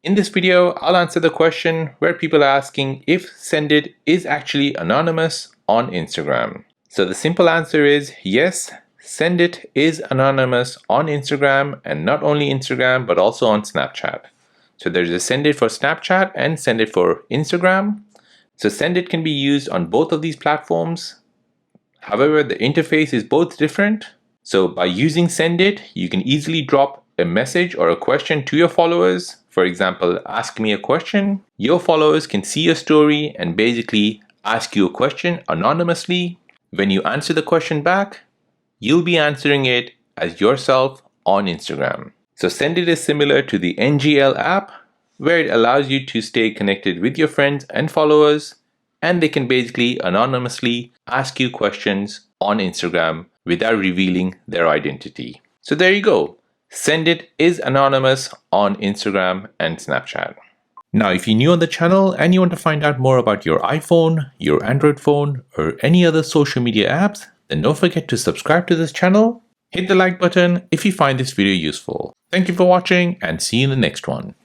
In this video, I'll answer the question where people are asking if Sendit is actually anonymous on Instagram. So the simple answer is yes, Sendit is anonymous on Instagram, and not only Instagram but also on Snapchat. So there's a Sendit for Snapchat and Sendit for Instagram. So Sendit can be used on both of these platforms. However, the interface is both different. So by using Sendit, you can easily drop a message or a question to your followers. For example, ask me a question. Your followers can see your story and basically ask you a question anonymously. When you answer the question back, you'll be answering it as yourself on Instagram. So Sendit is similar to the NGL app, where it allows you to stay connected with your friends and followers, and they can basically anonymously ask you questions on Instagram without revealing their identity. So there you go. Sendit is anonymous on Instagram and Snapchat. Now, if you're new on the channel and you want to find out more about your iPhone, your Android phone, or any other social media apps, then don't forget to subscribe to this channel. Hit the like button if you find this video useful. Thank you for watching and see you in the next one.